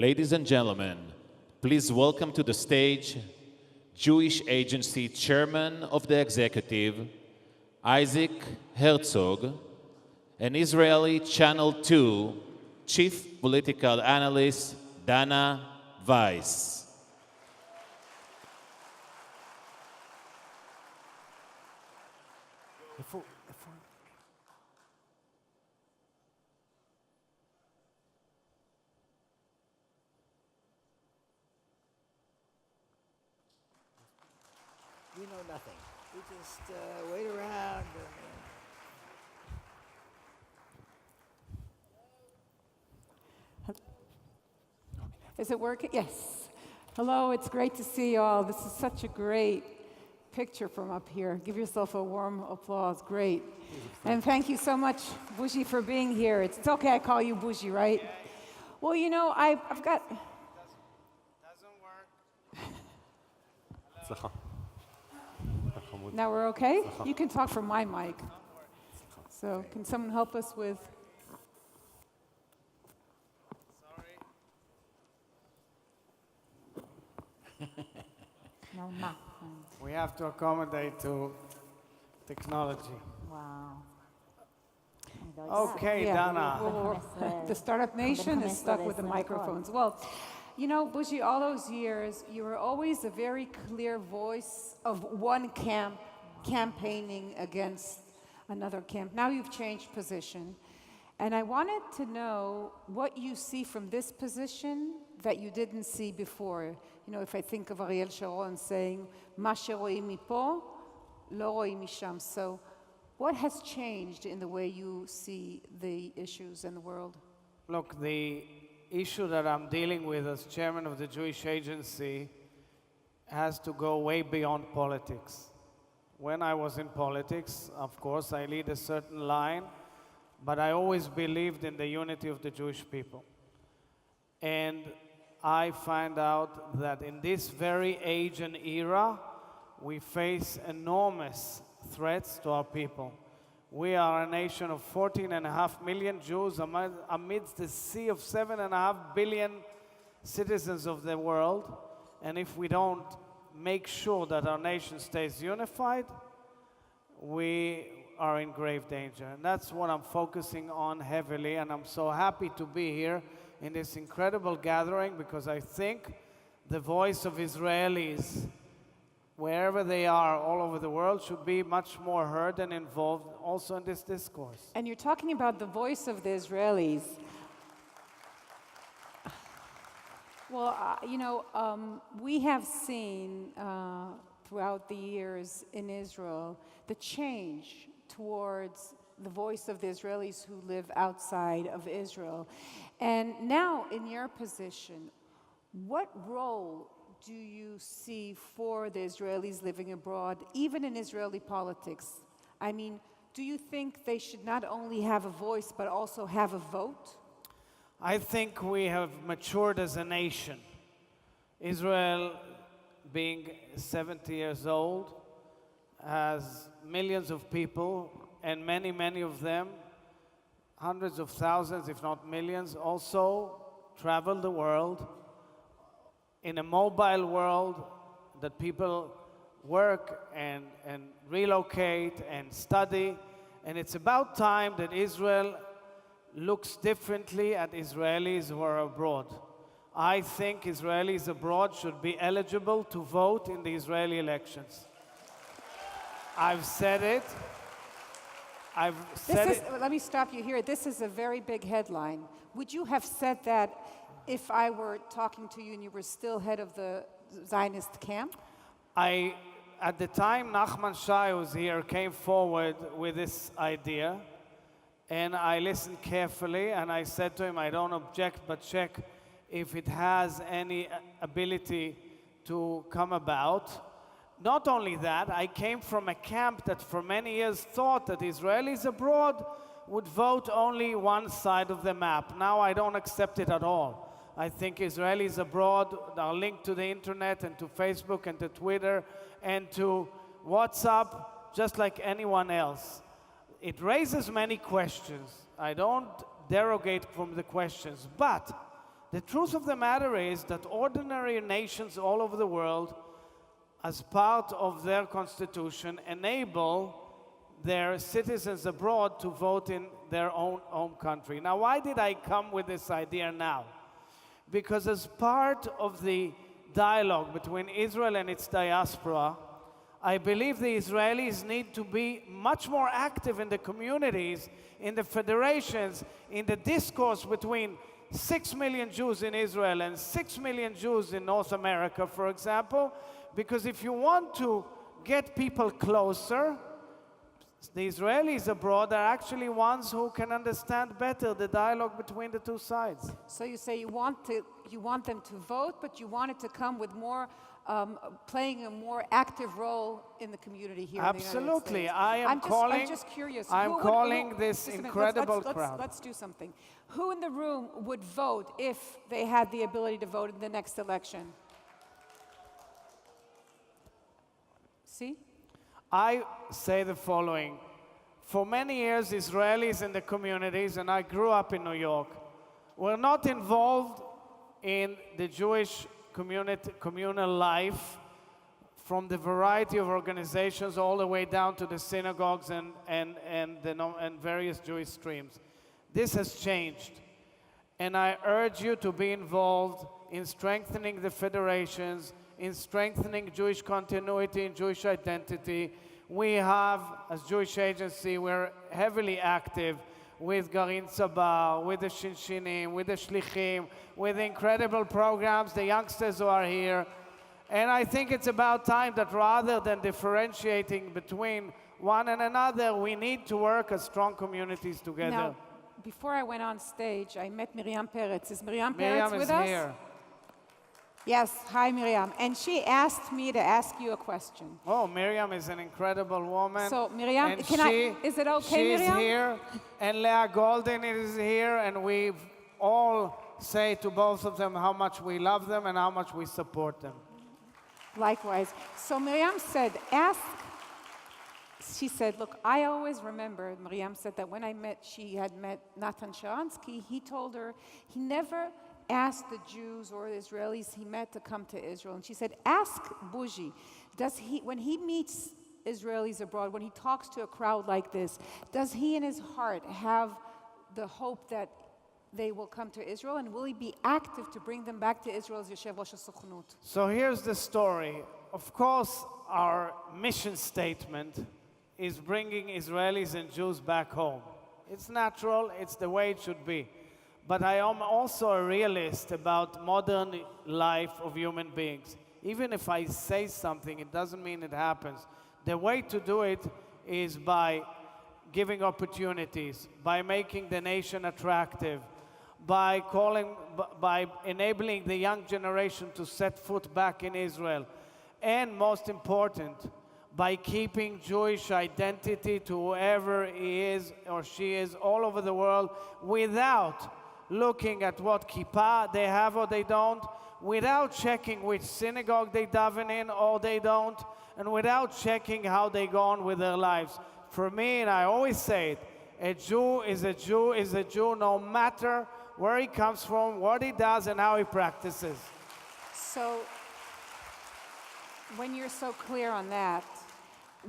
Ladies and gentlemen, please welcome to the stage Jewish Agency Chairman of the Executive, Isaac Herzog, and Israeli Channel 2 Chief Political Analyst, Dana Weiss. We know nothing. We just wait around. Is it working? Yes. Hello, it's great to see you all. This is such a great picture from up here. Give yourself a warm applause. Great. And thank you so much, Bougie, for being here. It's okay I call you Bougie, right? Well, you know, I've got... Doesn't work. Now we're okay? You can talk from my mic. So can someone help us with... No. We have to accommodate to technology. Wow. Okay, Dana. The Startup Nation is stuck with the microphones. Well, you know, Bougie, all those years, you were always a very clear voice of one camp campaigning against another camp. Now you've changed position. And I wanted to know what you see from this position that you didn't see before. You know, if I think of Ariel Sharon saying, "Ma sheroim mipo, lo roim misham." So what has changed in the way you see the issues in the world? Look, the issue that I'm dealing with as chairman of the Jewish Agency has to go way beyond politics. When I was in politics, of course, I lead a certain line, but I always believed in the unity of the Jewish people. And I find out that in this very age and era, we face enormous threats to our people. We are a nation of 14.5 million Jews amidst the sea of 7.5 billion citizens of the world. And if we don't make sure that our nation stays unified, we are in grave danger. And that's what I'm focusing on heavily. And I'm so happy to be here in this incredible gathering because I think the voice of Israelis, wherever they are all over the world, should be much more heard and involved also in this discourse. And you're talking about the voice of the Israelis. Well, you know, we have seen throughout the years in Israel the change towards the voice of the Israelis who live outside of Israel. And now, in your position, what role do you see for the Israelis living abroad, even in Israeli politics? I mean, do you think they should not only have a voice, but also have a vote? I think we have matured as a nation. Israel, being 70 years old, has millions of people, and many, many of them, hundreds of thousands, if not millions, also travel the world in a mobile world that people work and relocate and study. And it's about time that Israel looks differently at Israelis who are abroad. I think Israelis abroad should be eligible to vote in the Israeli elections. I've said it. Let me stop you here. This is a very big headline. Would you have said that if I were talking to you and you were still head of the Zionist camp? At the time Nachman Shai was here, came forward with this idea, and I listened carefully, and I said to him, I don't object, but check if it has any ability to come about. Not only that, I came from a camp that for many years thought that Israelis abroad would vote only one side of the map. Now I don't accept it at all. I think Israelis abroad are linked to the internet and to Facebook and to Twitter and to WhatsApp just like anyone else. It raises many questions. I don't derogate from the questions, but The truth of the matter is that ordinary nations all over the world, as part of their constitution, enable their citizens abroad to vote in their own home country. Now, why did I come with this idea now? Because as part of the dialogue between Israel and its diaspora, I believe the Israelis need to be much more active in the communities, in the federations, in the discourse between 6 million Jews in Israel and 6 million Jews in North America, for example, because if you want to get people closer, the Israelis abroad are actually ones who can understand better the dialogue between the two sides. So you say you want them to vote, but you want it to come with more playing a more active role in the community here Absolutely. in the United States. I'm just curious. I'm calling this just a minute, incredible crowd. Let's do something. Who in the room would vote if they had the ability to vote in the next election? See? I say the following. For many years, Israelis in the communities, and I grew up in New York, were not involved in the Jewish communal life, from the variety of organizations all the way down to the synagogues and various Jewish streams. This has changed. And I urge you to be involved in strengthening the federations, in strengthening Jewish continuity and Jewish identity. We have, as Jewish Agency, we're heavily active with Garin Tzabar, with the Shinshinim, with the Shlichim, with the incredible programs, the youngsters who are here. And I think it's about time that rather than differentiating between one and another, we need to work as strong communities together. Now, before I went on stage, I met Miriam Peretz. Is Miriam Peretz Miriam with is us? here. Yes, hi Miriam. And she asked me to ask you a question. Oh, Miriam is an incredible woman. So Miriam, and is it okay, she's Miriam? here, and Leah Golden is here, and we all say to both of them how much we love them and how much we support them. Likewise. So Miriam said, she said, look, I always remember, Miriam said that when she had met Natan Sharansky, he told her he never asked the Jews or the Israelis he met to come to Israel. And she said, ask Bougie, when he meets Israelis abroad, when he talks to a crowd like this, does he in his heart have the hope that they will come to Israel? And will he be active to bring them back to Israel as Yoshev Rosh HaSuchunut? So here's the story. Of course, our mission statement is bringing Israelis and Jews back home. It's natural, it's the way it should be. But I am also a realist about modern life of human beings. Even if I say something, it doesn't mean it happens. The way to do it is by giving opportunities, by making the nation attractive, by enabling the young generation to set foot back in Israel, and most important, by keeping Jewish identity to whoever he is or she is all over the world, without looking at what kippah they have or they don't, without checking which synagogue they daven in or they don't, and without checking how they go on with their lives. For me, and I always say it, a Jew is a Jew is a Jew no matter where he comes from, what he does, and how he practices. So, when you're so clear on that,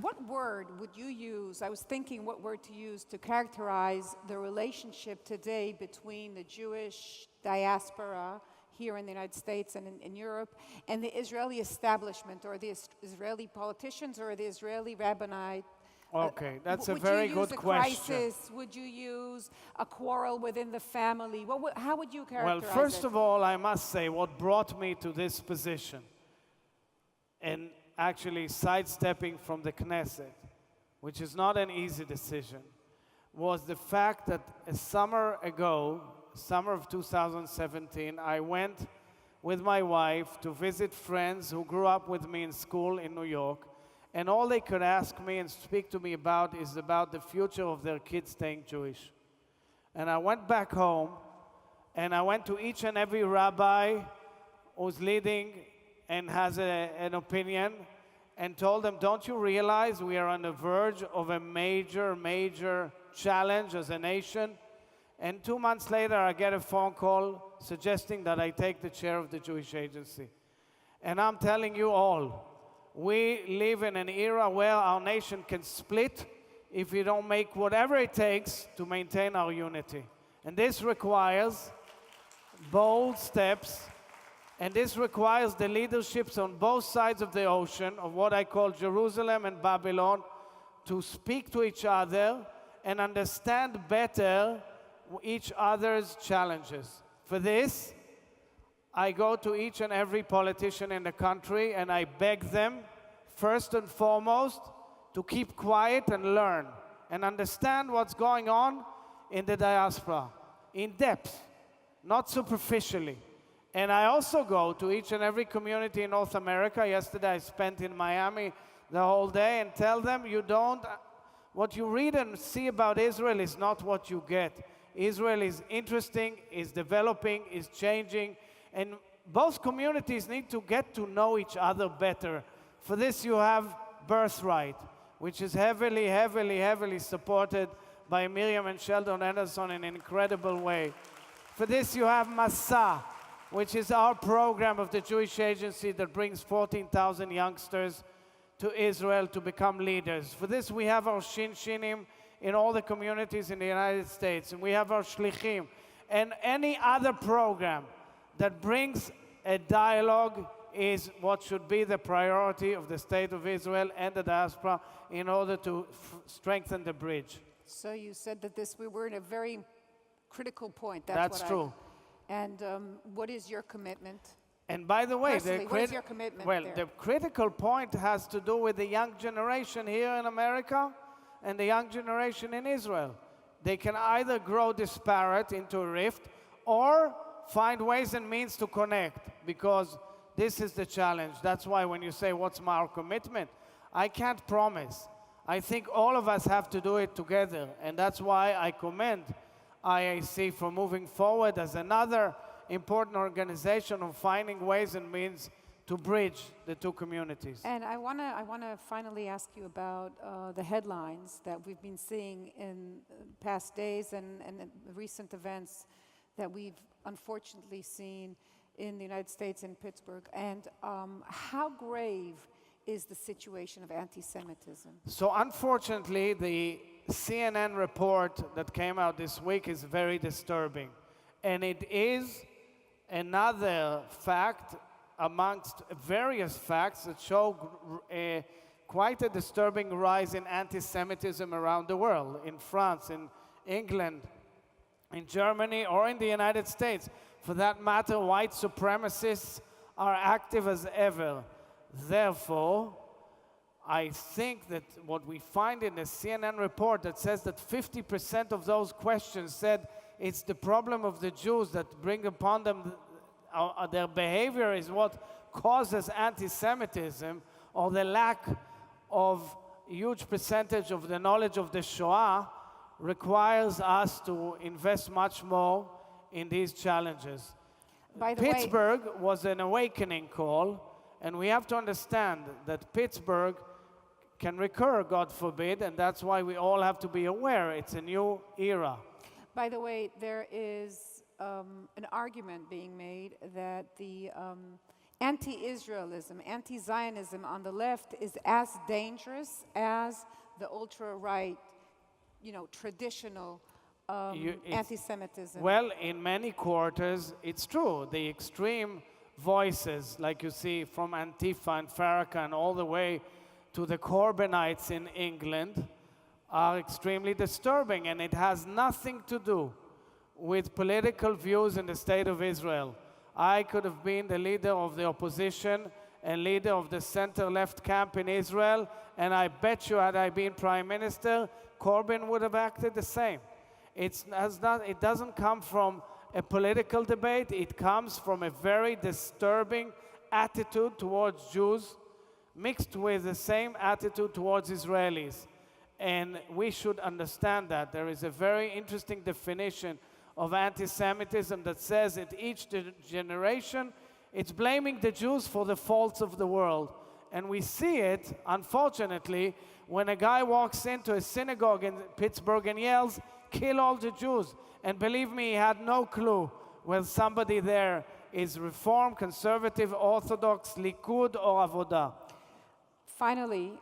what word would you use? I was thinking what word to use to characterize the relationship today between the Jewish diaspora here in the United States and in Europe and the Israeli establishment, or the Israeli politicians, or the Israeli rabbinate. Okay, that's a very good question. Crisis? Would you use a quarrel within the family? How would you characterize it? Well, first of all, I must say what brought me to this position, and actually sidestepping from the Knesset, which is not an easy decision, was the fact that a summer ago, summer of 2017, I went with my wife to visit friends who grew up with me in school in New York, and all they could ask me and speak to me about is about the future of their kids staying Jewish. And I went back home, and I went to each and every rabbi who's leading and has an opinion, and told them, don't you realize we are on the verge of a major, major challenge as a nation? And 2 months later, I get a phone call suggesting that I take the chair of the Jewish Agency. And I'm telling you all, we live in an era where our nation can split if we don't make whatever it takes to maintain our unity. And this requires bold steps, and this requires the leaderships on both sides of the ocean, of what I call Jerusalem and Babylon, to speak to each other and understand better each other's challenges. For this, I go to each and every politician in the country and I beg them, first and foremost, to keep quiet and learn and understand what's going on in the diaspora, in depth, not superficially. And I also go to each and every community in North America. Yesterday I spent in Miami the whole day and tell them, what you read and see about Israel is not what you get. Israel is interesting, is developing, is changing, and both communities need to get to know each other better. For this you have Birthright, which is heavily, heavily, heavily supported by Miriam and Sheldon Anderson in an incredible way. For this you have Masa, which is our program of the Jewish Agency that brings 14,000 youngsters to Israel to become leaders. For this we have our Shinim in all the communities in the United States, and we have our Shlichim, and any other program that brings a dialogue is what should be the priority of the State of Israel and the diaspora in order to strengthen the bridge. So you said that we were in a very critical point. That's true. And what is your commitment? And by the way, what is your commitment there? The critical point has to do with the young generation here in America and the young generation in Israel. They can either grow disparate into a rift or find ways and means to connect, because this is the challenge. That's why when you say, what's our commitment? I can't promise. I think all of us have to do it together, and that's why I commend IAC for moving forward as another important organization of finding ways and means to bridge the two communities. And I want to finally ask you about the headlines that we've been seeing in past days and recent events that we've unfortunately seen in the United States, in Pittsburgh. And how grave is the situation of anti-Semitism? So unfortunately, the CNN report that came out this week is very disturbing. And it is another fact amongst various facts that show quite a disturbing rise in anti-Semitism around the world, in France, in England, in Germany, or in the United States. For that matter, white supremacists are active as ever. Therefore, I think that what we find in the CNN report that says that 50% of those questions said it's the problem of the Jews that bring upon them their behavior is what causes anti-Semitism, or the lack of huge percentage of the knowledge of the Shoah requires us to invest much more in these challenges. By the Pittsburgh was an awakening call, and we have to understand that Pittsburgh can recur, God forbid, and that's why we all have to be aware it's a new era. By the way, there is an argument being made that the anti-Israelism, anti-Zionism on the left is as dangerous as the ultra-right, traditional anti-Semitism. Well, in many quarters, it's true. The extreme voices, like you see from Antifa and Farrakhan all the way to the Corbynites in England, are extremely disturbing, and it has nothing to do with political views in the State of Israel. I could have been the leader of the opposition and leader of the center-left camp in Israel, and I bet you had I been prime minister, Corbyn would have acted the same. It doesn't come from a political debate, it comes from a very disturbing attitude towards Jews, mixed with the same attitude towards Israelis. And we should understand that. There is a very interesting definition of anti-Semitism that says at each generation, it's blaming the Jews for the faults of the world. And we see it, unfortunately, when a guy walks into a synagogue in Pittsburgh and yells, "Kill all the Jews." And believe me, he had no clue whether somebody there is Reform, Conservative, Orthodox, Likud, or Avodah. Finally,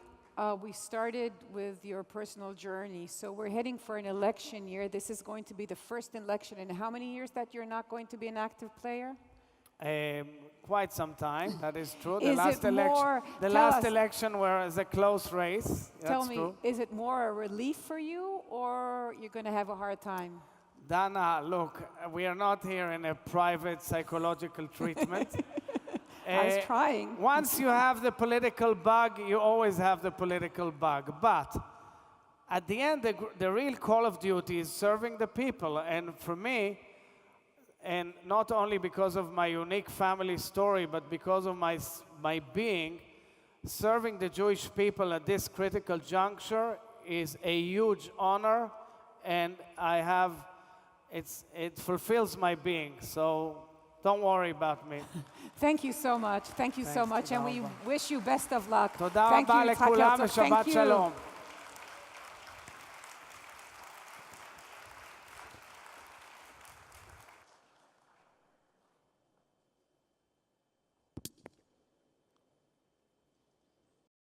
we started with your personal journey, so we're heading for an election year. This is going to be the first election in how many years that you're not going to be an active player? Quite some time, that is true. Is it more- the tell last us. election was a close race. Tell That's me, true. is it more a relief for you, or you're going to have a hard time? Dana, look, we are not here in a private psychological treatment. I was trying. Once you have the political bug, you always have the political bug. But at the end, the real call of duty is serving the people. And for me, and not only because of my unique family story, but because of my being, serving the Jewish people at this critical juncture is a huge honor, and it fulfills my being. So don't worry about me. Thank you so much. Thank you so Thanks, much. And תודה we רבה. wish you best of luck. תודה Thank רבה you, Yitzhak לכולם Herzog. ושבת Thank you. שלום.